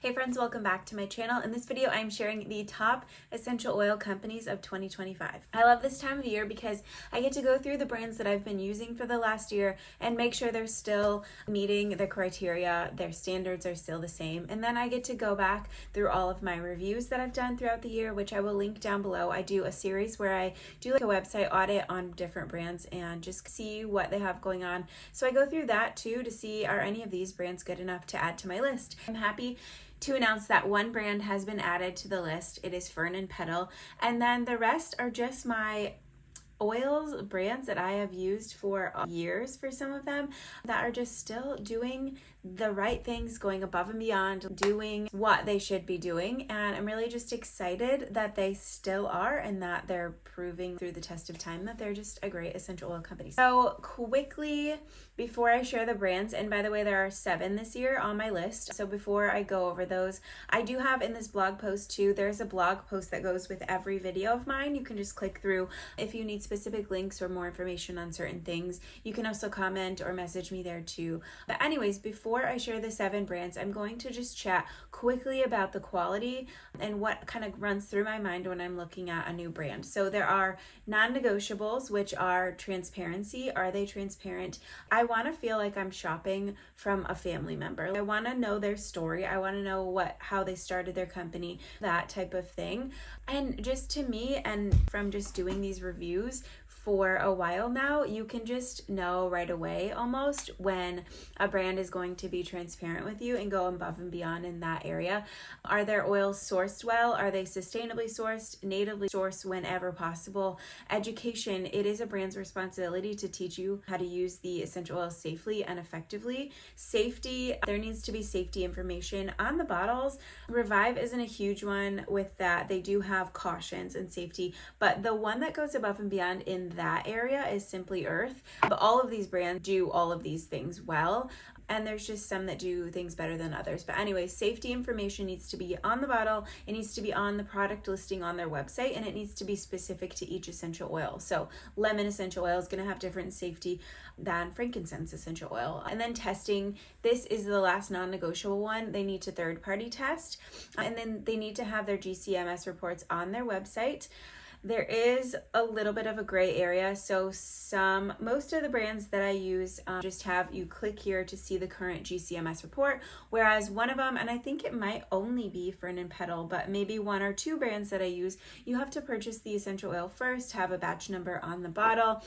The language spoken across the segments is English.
Hey friends, welcome back to my channel. In this video, I'm sharing the top essential oil companies of 2025. I love this time of year because I get to go through the brands that I've been using for the last year and make sure they're still meeting the criteria, their standards are still the same. And then I get to go back through all of my reviews that I've done throughout the year, which I will link down below. I do a series where I do like a website audit on different brands and just see what they have going on. So I go through that too to see, are any of these brands good enough to add to my list? I'm happy to announce that one brand has been added to the list. It is Fern and Petal, and then the rest are just my oils brands that I have used for years for some of them that are just still doing the right things, going above and beyond, doing what they should be doing. And I'm really just excited that they still are and that they're proving through the test of time that they're just a great essential oil company. So quickly, before I share the brands, and by the way, there are 7 this year on my list. So before I go over those, I do have in this blog post too, there's a blog post that goes with every video of mine. You can just click through if you need specific links or more information on certain things. You can also comment or message me there too. But anyways, before I share the 7 brands, I'm going to just chat quickly about the quality and what kind of runs through my mind when I'm looking at a new brand. So there are non-negotiables, which are transparency. Are they transparent? I want to feel like I'm shopping from a family member. I want to know their story. I want to know how they started their company, that type of thing. And just to me, and from just doing these reviews for a while now, you can just know right away almost when a brand is going to be transparent with you and go above and beyond in that area. Are their oils sourced well? Are they sustainably sourced, natively sourced whenever possible? Education, it is a brand's responsibility to teach you how to use the essential oils safely and effectively. Safety, there needs to be safety information on the bottles. Revive isn't a huge one with that. They do have cautions and safety, but the one that goes above and beyond in that area is Simply Earth. But all of these brands do all of these things well, and there's just some that do things better than others. But anyway, safety information needs to be on the bottle, it needs to be on the product listing on their website, and it needs to be specific to each essential oil. So lemon essential oil is going to have different safety than frankincense essential oil. And then testing, this is the last non-negotiable one. They need to third-party test, and then they need to have their GCMS reports on their website. There is a little bit of a gray area. So most of the brands that I use just have you click here to see the current GCMS report, whereas one of them, and I think it might only be Fern and Petal, but maybe 1 or 2 brands that I use, you have to purchase the essential oil first, have a batch number on the bottle,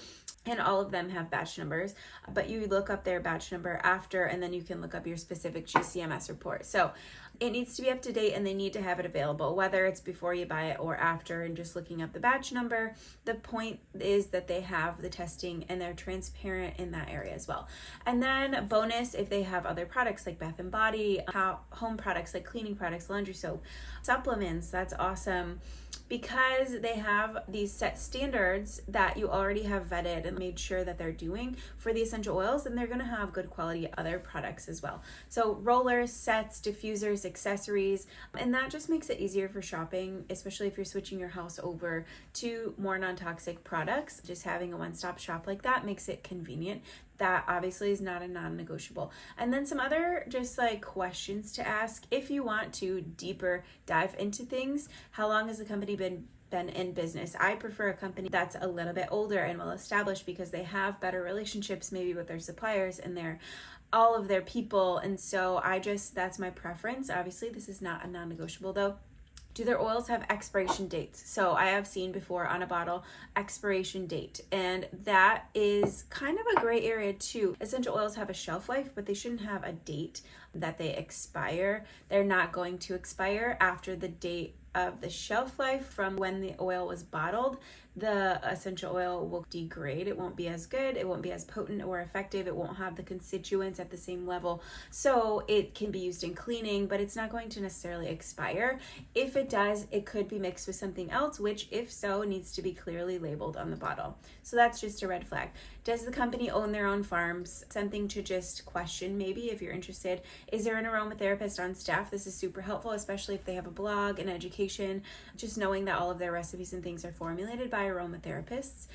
and all of them have batch numbers, but you look up their batch number after, and then you can look up your specific GCMS report. So it needs to be up to date, and they need to have it available, whether it's before you buy it or after, and just looking up the batch number. The point is that they have the testing and they're transparent in that area as well. And then bonus, if they have other products like Bath and Body, home products like cleaning products, laundry soap, supplements, that's awesome, because they have these set standards that you already have vetted and made sure that they're doing for the essential oils, and they're going to have good quality other products as well. So rollers, sets, diffusers, accessories, and that just makes it easier for shopping, especially if you're switching your house over to more non-toxic products. Just having a one-stop shop like that makes it convenient. That obviously is not a non-negotiable. And then some other just like questions to ask if you want to deeper dive into things. How long has the company been in business? I prefer a company that's a little bit older and well established because they have better relationships maybe with their suppliers and all of their people. And so that's my preference. Obviously this is not a non-negotiable though. Do their oils have expiration dates? So I have seen before on a bottle expiration date, and that is kind of a gray area too. Essential oils have a shelf life, but they shouldn't have a date that they expire. They're not going to expire after the date of the shelf life from when the oil was bottled. The essential oil will degrade. It won't be as good. It won't be as potent or effective. It won't have the constituents at the same level. So it can be used in cleaning, but it's not going to necessarily expire. If it does, it could be mixed with something else, which if so, needs to be clearly labeled on the bottle. So that's just a red flag. Does the company own their own farms? Something to just question maybe if you're interested. Is there an aromatherapist on staff? This is super helpful, especially if they have a blog and education. Just knowing that all of their recipes and things are formulated by by aromatherapists.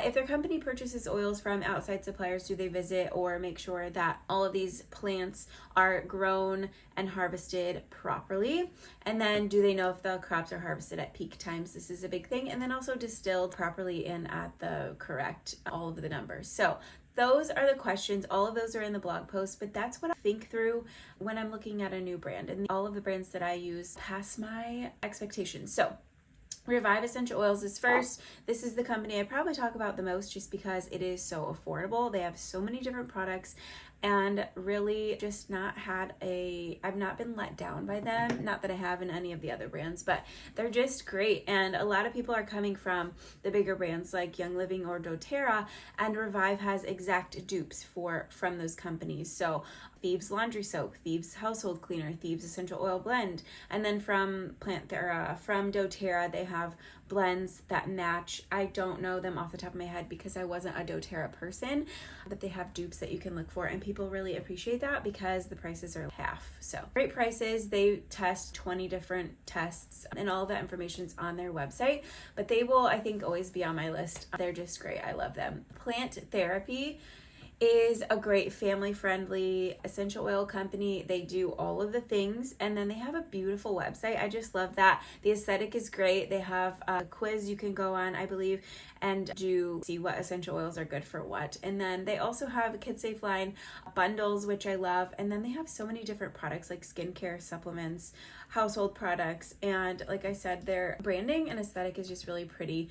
If their company purchases oils from outside suppliers, do they visit or make sure that all of these plants are grown and harvested properly? And then do they know if the crops are harvested at peak times? This is a big thing. And then also distilled properly and at the correct, all of the numbers. So those are the questions. All of those are in the blog post, but that's what I think through when I'm looking at a new brand, and all of the brands that I use pass my expectations. So Revive Essential Oils is first. This is the company I probably talk about the most just because it is so affordable. They have so many different products, and really just I've not been let down by them. Not that I have in any of the other brands, but they're just great. And a lot of people are coming from the bigger brands like Young Living or doTERRA, and Revive has exact dupes from those companies. So Thieves Laundry Soap, Thieves Household Cleaner, Thieves Essential Oil Blend, and then from from doTERRA, they have blends that match. I don't know them off the top of my head because I wasn't a doTERRA person, but they have dupes that you can look for, and people really appreciate that because the prices are half. So great prices. They test 20 different tests, and all of that information's on their website, but they will, I think, always be on my list. They're just great. I love them. Plant Therapy is a great family-friendly essential oil company. They do all of the things, and then they have a beautiful website. I just love that. The aesthetic is great. They have a quiz you can go on, I believe, and see what essential oils are good for what. And then they also have a Kid Safe line bundles, which I love. And then they have so many different products like skincare, supplements, household products. And like I said, their branding and aesthetic is just really pretty.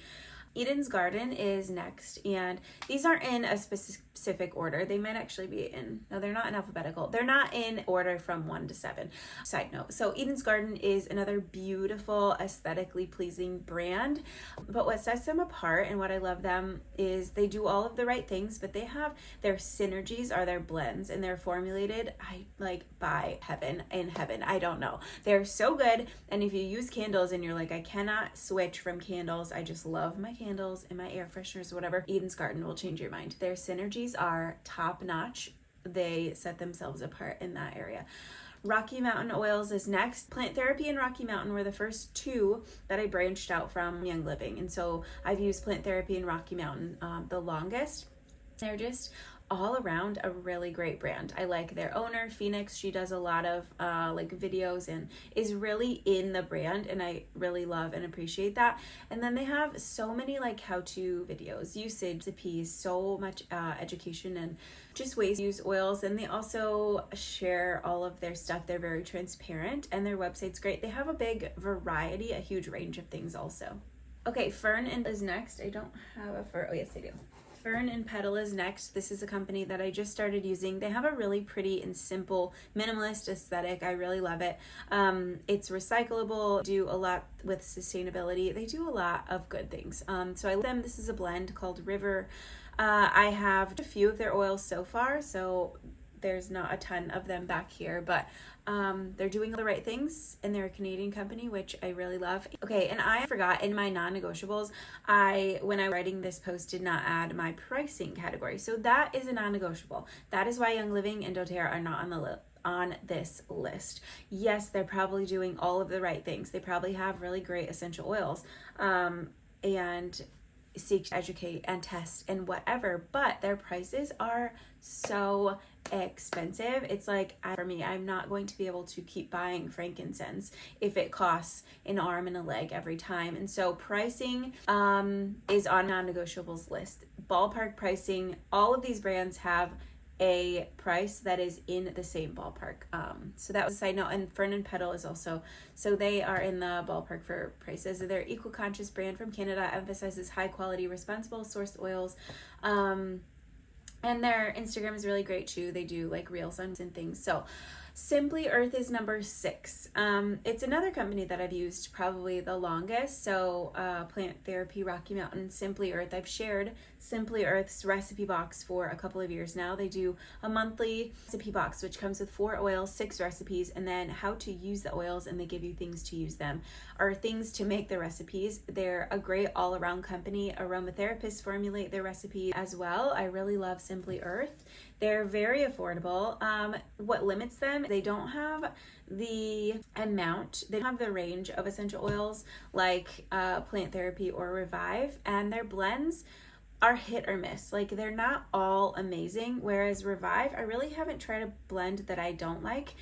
Eden's Garden is next, and these aren't in a specific order. They might actually be no, they're not in alphabetical. They're not in order from 1 to 7. Side note. So Eden's Garden is another beautiful, aesthetically pleasing brand, but what sets them apart and what I love them is they do all of the right things, but they have their synergies are their blends, and they're formulated by heaven. I don't know. They're so good, and if you use candles and you're like, I cannot switch from candles, I just love my candles and my air fresheners, whatever, Eden's Garden will change your mind. Their synergies are top notch. They set themselves apart in that area. Rocky Mountain Oils is next. Plant Therapy and Rocky Mountain were the first two that I branched out from Young Living, and so I've used Plant Therapy and Rocky Mountain the longest. They're just all around a really great brand. I like their owner, Phoenix. She does a lot of videos and is really in the brand, and I really love and appreciate that. And then they have so many how-to videos, usage recipes, so much education and just ways to use oils. And they also share all of their stuff. They're very transparent, and their website's great. They have a big variety, a huge range of things also. Okay, Fern is next. I don't have a Fern. Oh yes, I do. Fern and Petal is next. This is a company that I just started using. They have a really pretty and simple minimalist aesthetic. I really love it. It's recyclable, do a lot with sustainability. They do a lot of good things. So I love them. This is a blend called River. I have a few of their oils so far, so there's not a ton of them back here, but they're doing the right things, and they're a Canadian company, which I really love. Okay, and I forgot in my non-negotiables, when I was writing this post, did not add my pricing category. So that is a non-negotiable. That is why Young Living and doTERRA are not on this list. Yes, they're probably doing all of the right things. They probably have really great essential oils, and seek to educate and test and whatever, but their prices are so expensive. It's for me, I'm not going to be able to keep buying frankincense if it costs an arm and a leg every time. And so pricing is on non-negotiables list. Ballpark pricing, all of these brands have a price that is in the same ballpark. So that was a side note. And Fern and Petal is also, so they are in the ballpark for prices. They're eco-conscious brand from Canada, emphasizes high quality, responsible sourced oils. And their Instagram is really great too. They do reels and things. So Simply Earth is number 6. It's another company that I've used probably the longest. So Plant Therapy, Rocky Mountain, Simply Earth. I've shared Simply Earth's recipe box for a couple of years now. They do a monthly recipe box, which comes with 4 oils, 6 recipes, and then how to use the oils, and they give you things to use them, or things to make the recipes. They're a great all-around company. Aromatherapists formulate their recipes as well. I really love Simply Earth. They're very affordable. What limits them, they don't have the amount, they don't have the range of essential oils like Plant Therapy or Revive, and their blends are hit or miss. Like, they're not all amazing, whereas Revive, I really haven't tried a blend that I don't like.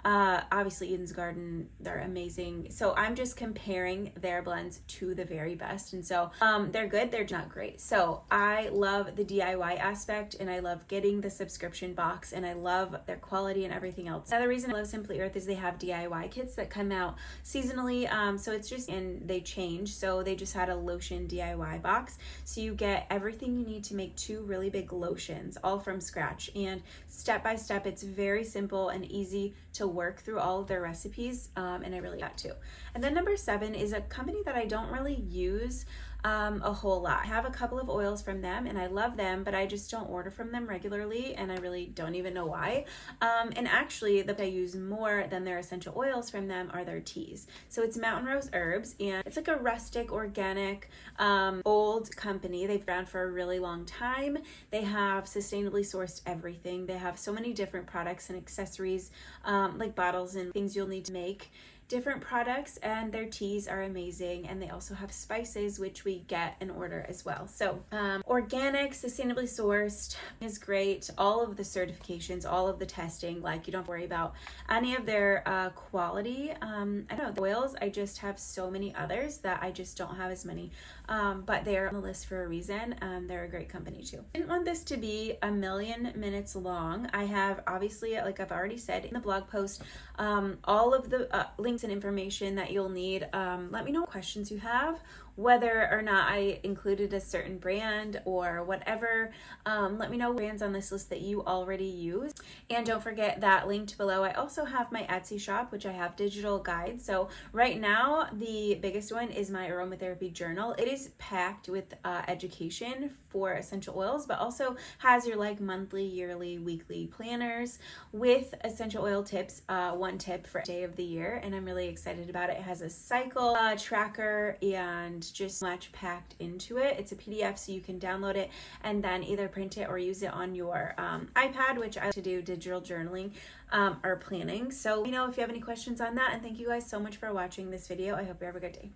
Obviously Eden's Garden, they're amazing. So I'm just comparing their blends to the very best. And so they're good, they're not great. So I love the DIY aspect, and I love getting the subscription box, and I love their quality and everything else. Another reason I love Simply Earth is they have DIY kits that come out seasonally. So it's just, and they change. So they just had a lotion DIY box. So you get everything you need to make 2 really big lotions, all from scratch. And step by step, it's very simple and easy to work through all of their recipes, and I really got to. And then number 7 is a company that I don't really use a whole lot. I have a couple of oils from them and I love them, but I just don't order from them regularly, and I really don't even know why. And actually, the I use more than their essential oils from them are their teas. So it's Mountain Rose Herbs, and it's like a rustic, organic, old company. They've been around for a really long time. They have sustainably sourced everything. They have so many different products and accessories, like bottles and things you'll need to make different products, and their teas are amazing. And they also have spices, which we get and order as well. So organic, sustainably sourced is great. All of the certifications, all of the testing, like, you don't have to worry about any of their quality. I don't know, the oils, I just have so many others that I just don't have as many, but they're on the list for a reason. They're a great company too. I didn't want this to be a million minutes long. I have, obviously, like I've already said in the blog post, all of the links and information that you'll need. Let me know what questions you have, whether or not I included a certain brand or whatever. Let me know brands on this list that you already use. And don't forget that linked below, I also have my Etsy shop, which I have digital guides. So right now, the biggest one is my aromatherapy journal. It is packed with education for essential oils, but also has your like monthly, yearly, weekly planners with essential oil tips, 1 tip for day of the year. And I'm really excited about it. It has a cycle tracker and just much packed into it. It's a PDF, so you can download it and then either print it or use it on your iPad, which I like to do digital journaling or planning. So let me know if you have any questions on that, and thank you guys so much for watching this video. I hope you have a good day. Bye.